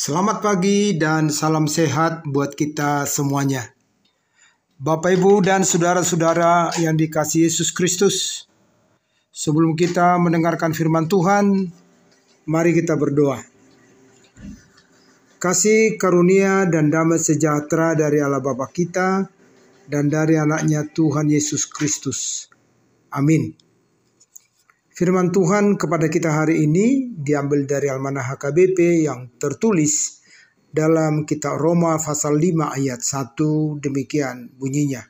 Selamat pagi dan salam sehat buat kita semuanya. Bapak, Ibu, dan saudara-saudara yang dikasihi Yesus Kristus. Sebelum kita mendengarkan firman Tuhan, mari kita berdoa. Kasih karunia dan damai sejahtera dari Allah Bapa kita dan dari anaknya Tuhan Yesus Kristus. Amin. Firman Tuhan kepada kita hari ini diambil dari Almanah HKBP yang tertulis dalam kitab Roma pasal 5 ayat 1, demikian bunyinya.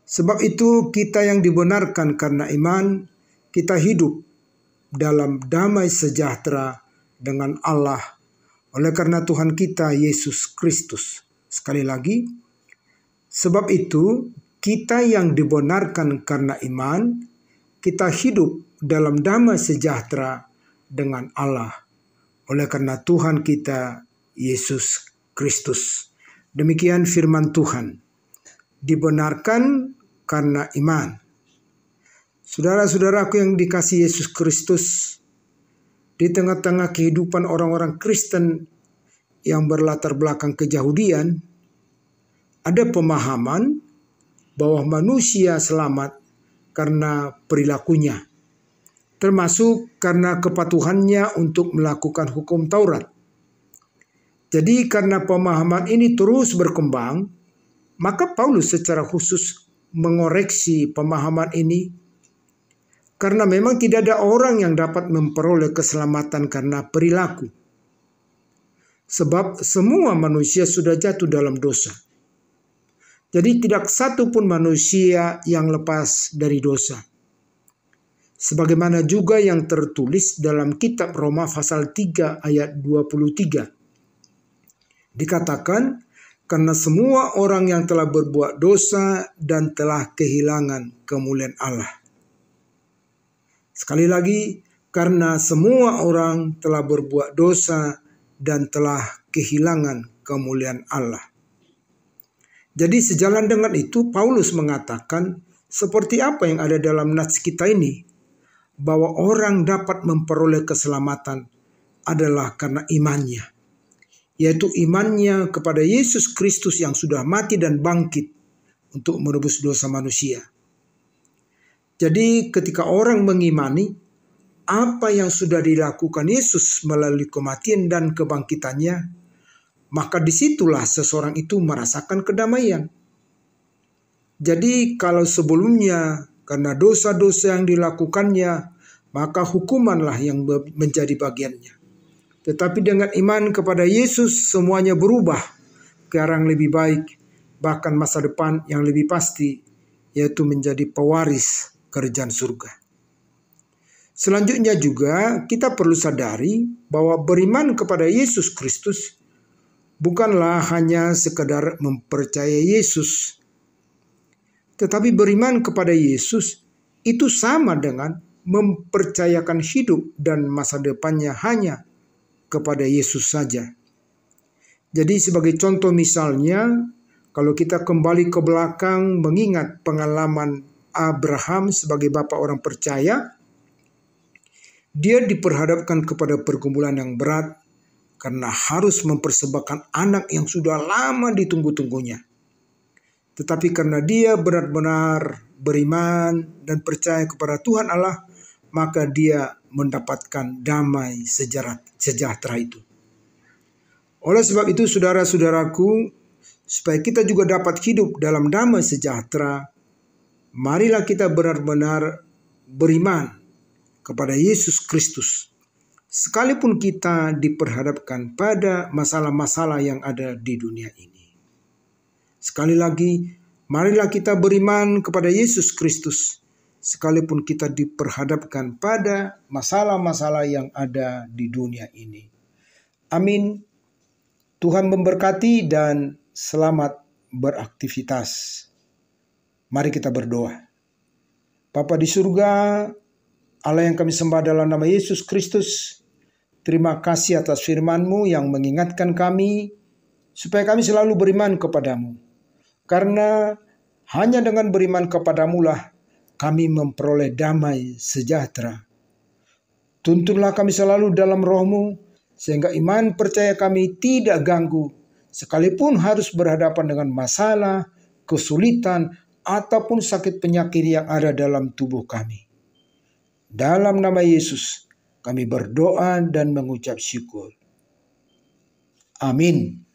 Sebab itu kita yang dibenarkan karena iman, kita hidup dalam damai sejahtera dengan Allah oleh karena Tuhan kita Yesus Kristus. Sekali lagi, sebab itu kita yang dibenarkan karena iman, kita hidup dalam damai sejahtera dengan Allah oleh karena Tuhan kita Yesus Kristus. Demikian firman Tuhan. Dibenarkan karena iman. Saudara-saudaraku yang dikasihi Yesus Kristus, di tengah-tengah kehidupan orang-orang Kristen yang berlatar belakang keyahudian, ada pemahaman bahwa manusia selamat karena perilakunya, termasuk karena kepatuhannya untuk melakukan hukum Taurat. Jadi karena pemahaman ini terus berkembang, maka Paulus secara khusus mengoreksi pemahaman ini, karena memang tidak ada orang yang dapat memperoleh keselamatan karena perilaku. Sebab semua manusia sudah jatuh dalam dosa. Jadi tidak satu pun manusia yang lepas dari dosa. Sebagaimana juga yang tertulis dalam kitab Roma pasal 3 ayat 23. Dikatakan, karena semua orang yang telah berbuat dosa dan telah kehilangan kemuliaan Allah. Sekali lagi, karena semua orang telah berbuat dosa dan telah kehilangan kemuliaan Allah. Jadi sejalan dengan itu Paulus mengatakan seperti apa yang ada dalam nats kita ini, bahwa orang dapat memperoleh keselamatan adalah karena imannya, yaitu imannya kepada Yesus Kristus yang sudah mati dan bangkit untuk menebus dosa manusia. Jadi ketika orang mengimani apa yang sudah dilakukan Yesus melalui kematian dan kebangkitannya, maka disitulah seseorang itu merasakan kedamaian. Jadi kalau sebelumnya karena dosa-dosa yang dilakukannya, maka hukumanlah yang menjadi bagiannya. Tetapi dengan iman kepada Yesus semuanya berubah ke arah yang lebih baik, bahkan masa depan yang lebih pasti, yaitu menjadi pewaris kerajaan surga. Selanjutnya juga kita perlu sadari bahwa beriman kepada Yesus Kristus bukanlah hanya sekedar mempercayai Yesus, tetapi beriman kepada Yesus itu sama dengan mempercayakan hidup dan masa depannya hanya kepada Yesus saja. Jadi sebagai contoh misalnya, kalau kita kembali ke belakang mengingat pengalaman Abraham sebagai bapa orang percaya, dia diperhadapkan kepada pergumulan yang berat, karena harus mempersembahkan anak yang sudah lama ditunggu-tunggunya. Tetapi karena dia benar-benar beriman dan percaya kepada Tuhan Allah, maka dia mendapatkan damai sejahtera itu. Oleh sebab itu saudara-saudaraku, supaya kita juga dapat hidup dalam damai sejahtera, marilah kita benar-benar beriman kepada Yesus Kristus. Sekalipun kita diperhadapkan pada masalah-masalah yang ada di dunia ini. Sekali lagi, marilah kita beriman kepada Yesus Kristus, sekalipun kita diperhadapkan pada masalah-masalah yang ada di dunia ini. Amin. Tuhan memberkati dan selamat beraktivitas. Mari kita berdoa. Bapa di surga, Allah yang kami sembah dalam nama Yesus Kristus, terima kasih atas firman-Mu yang mengingatkan kami supaya kami selalu beriman kepadamu. Karena hanya dengan beriman kepadamu lah kami memperoleh damai sejahtera. Tuntunlah kami selalu dalam roh-Mu sehingga iman percaya kami tidak ganggu, sekalipun harus berhadapan dengan masalah, kesulitan, ataupun sakit penyakit yang ada dalam tubuh kami. Dalam nama Yesus, kami berdoa dan mengucap syukur. Amin.